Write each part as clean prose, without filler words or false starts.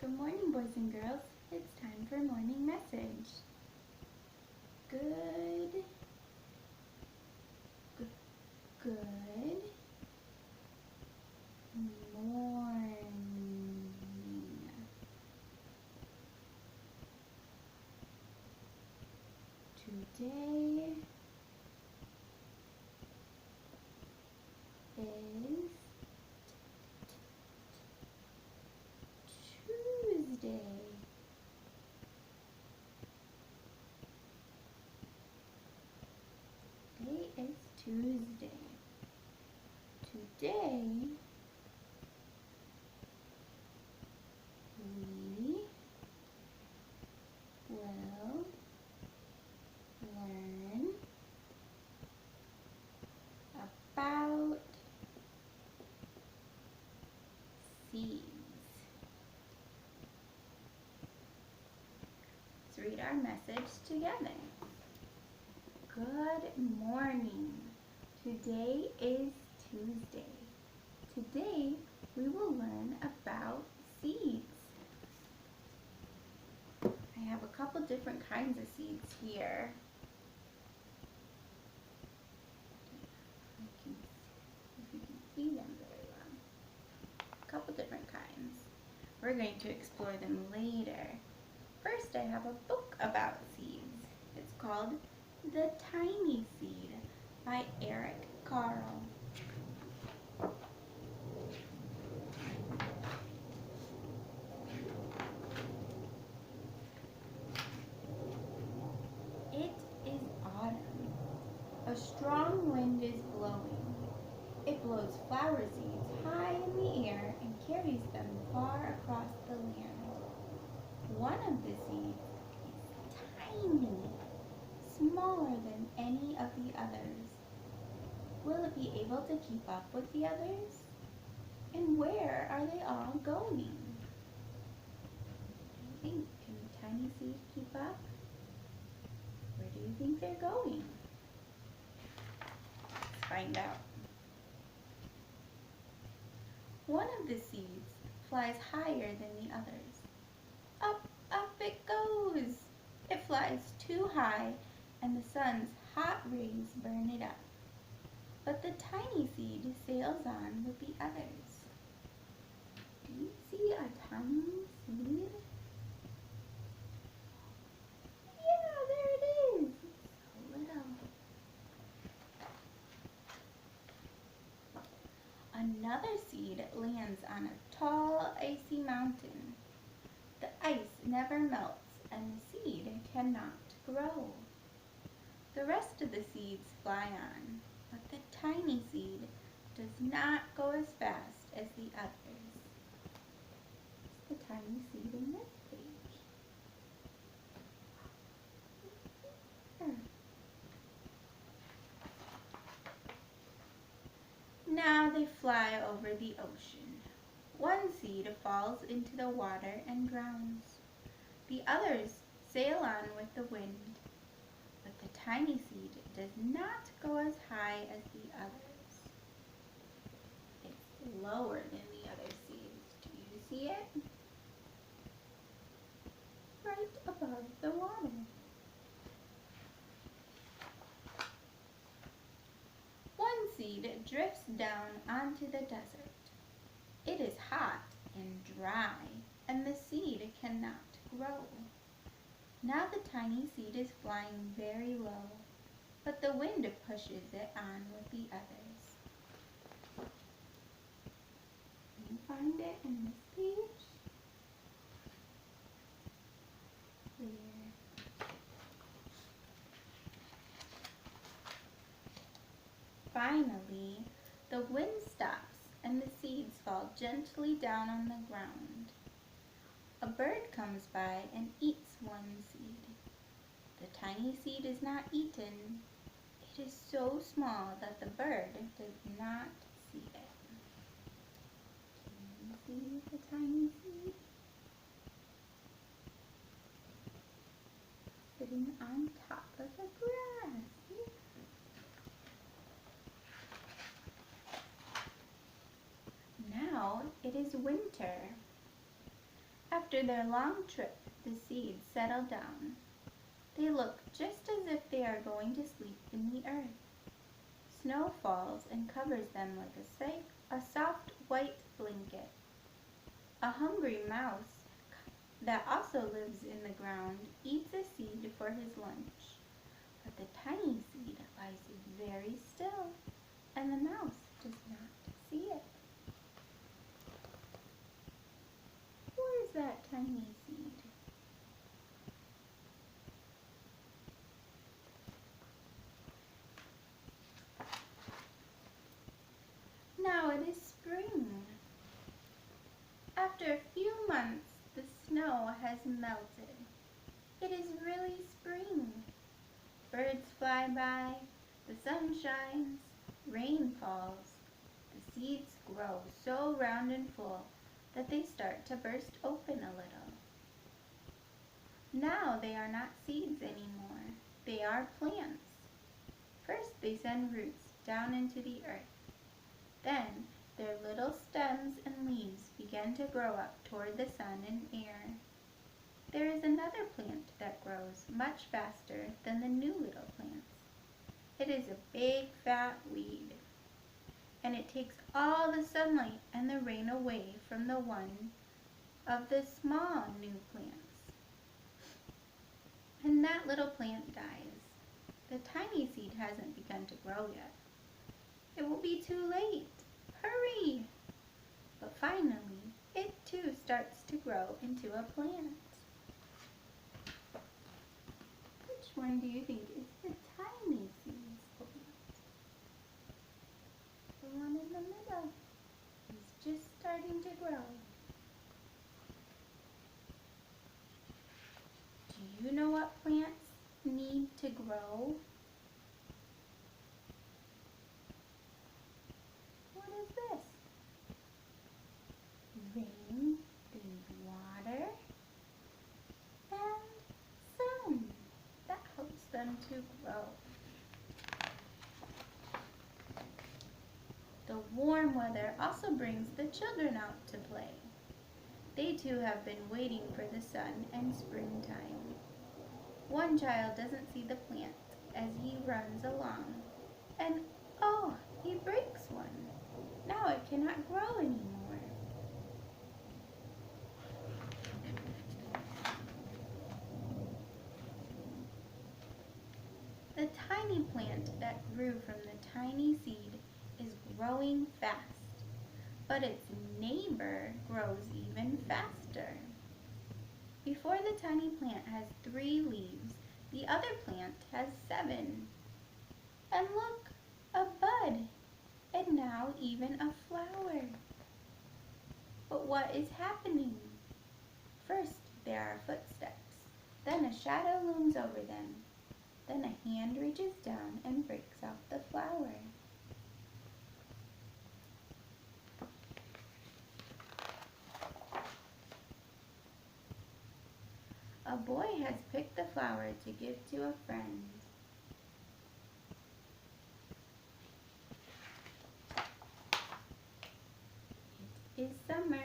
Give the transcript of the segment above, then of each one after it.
Good morning, boys and girls. It's time for morning message. Good morning. Today is Tuesday. Today is Tuesday. Today we will learn about seeds. Let's read our message together. Good morning. Today is Tuesday. Today we will learn about seeds. I have a couple different kinds of seeds here. If you can see them very well. A couple different kinds. We're going to explore them later. First, I have a book about seeds. It's called The Tiny Seed by Carle. It is autumn. A strong wind is blowing. It blows flower seeds high in the air and carries them far across the land. One of the seeds is tiny, smaller than any of the others. Will it be able to keep up with the others? And where are they all going? What do you think? Can the tiny seed keep up? Where do you think they're going? Let's find out. One of the seeds flies higher than the others. Up, up it goes. It flies too high, and the sun's hot rays burn it up. But the tiny seed sails on with the others. Do you see a tiny seed? Yeah, there it is. It's so little. Another seed lands on a tall, icy mountain. The ice never melts, and the seed cannot grow. The rest of the seeds fly on, but the tiny seed does not go as fast as the others. It's the tiny seed in this page. Here. Now they fly over the ocean. One seed falls into the water and drowns. The others sail on with the wind, but the tiny seed does not go as high as the others. It's lower than the other seeds. Do you see it? Right above the water. One seed drifts down onto the desert. It is hot and dry, and the seed cannot grow. Now the tiny seed is flying very low, but the wind pushes it on with the others. Can you find it in this page? There. Finally, the wind stops and the seeds fall gently down on the ground. A bird comes by and eats one seed. The tiny seed is not eaten. It is so small that the bird does not see it. Can you see the tiny seed? Sitting on top of the grass. Now it is winter. After their long trip, the seeds settle down. They look just as if they are going to sleep in the earth. Snow falls and covers them like a soft white blanket. A hungry mouse that also lives in the ground eats a seed for his lunch. But the tiny seed lies very still, and the mouse does not see it. Who is that tiny seed? Now it is spring. After a few months, the snow has melted. It is really spring. Birds fly by, the sun shines, rain falls. The seeds grow so round and full that they start to burst open a little. Now they are not seeds anymore. They are plants. First they send roots down into the earth. Then their little stems and leaves begin to grow up toward the sun and air. There is another plant that grows much faster than the new little plants. It is a big fat weed, and it takes all the sunlight and the rain away from the one of the small new plants. And that little plant dies. The tiny seed hasn't begun to grow yet. It will be too late. Hurry! But finally, it too starts to grow into a plant. Which one do you think is the tiny seed's plant? The one in the middle is just starting to grow. Do you know what plants need to grow? What is this? Rain, they need water, and sun. That helps them to grow. The warm weather also brings the children out to play. They too have been waiting for the sun and springtime. One child doesn't see the plant as he runs along, and oh, he breaks one. Now it cannot grow anymore. The tiny plant that grew from the tiny seed is growing fast, but its neighbor grows even faster. Before the tiny plant has 3 leaves, the other plant has 7. And look, a bud, and now even a flower. But what is happening? First there are footsteps, then a shadow looms over them, then a hand reaches down and breaks off the flower. A boy has picked the flower to give to a friend. It is summer.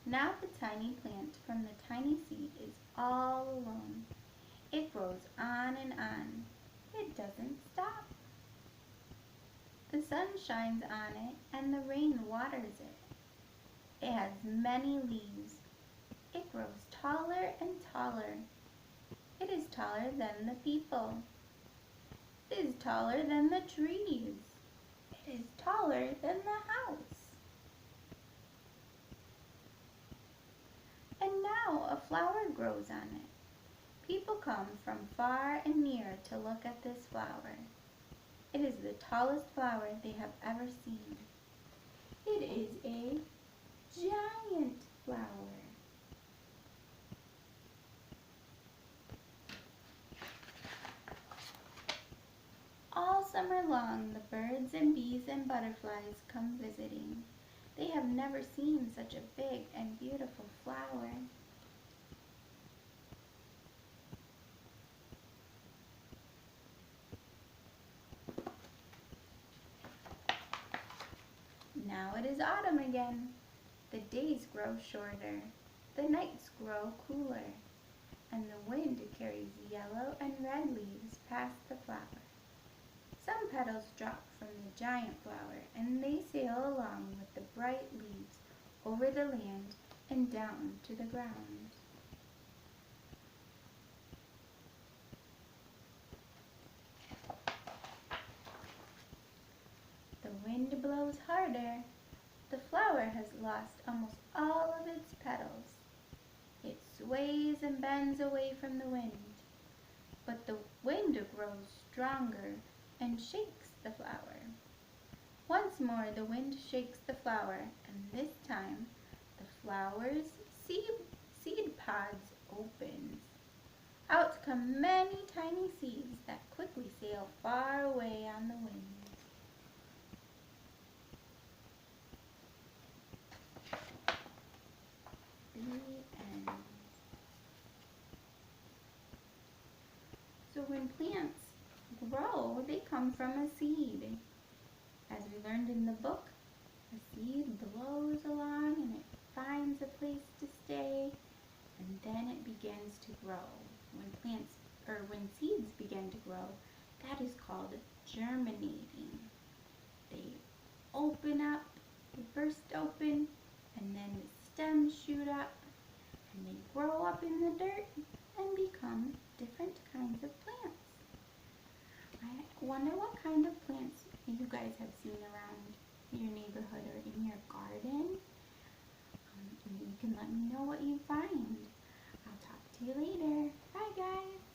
Now the tiny plant from the tiny seed is all alone. It grows on and on. It doesn't stop. The sun shines on it and the rain waters it. It has many leaves. It grows taller and taller. It is taller than the people. It is taller than the trees. It is taller than the house. And now a flower grows on it. People come from far and near to look at this flower. It is the tallest flower they have ever seen. It is a giant flower. All summer long, the birds and bees and butterflies come visiting. They have never seen such a big and beautiful flower. Now it is autumn again. The days grow shorter, the nights grow cooler, and the wind carries yellow and red leaves past the flower. Some petals drop from the giant flower, and they sail along with the bright leaves over the land and down to the ground. The wind blows harder. The flower has lost almost all of its petals. It sways and bends away from the wind, but the wind grows stronger and shakes the flower. Once more the wind shakes the flower, and this time the flower's seed pods opens. Out come many tiny seeds that quickly sail far away on the wind. The end. So when plants grow, they come from a seed. As we learned in the book, a seed blows along and it finds a place to stay, and then it begins to grow. When seeds begin to grow, that is called germinating. They open up, they burst open, and then the stems shoot up, and they grow up in the dirt and become different kinds of plants. I wonder what kind of plants you guys have seen around your neighborhood or in your garden. And you can let me know what you find. I'll talk to you later. Bye, guys.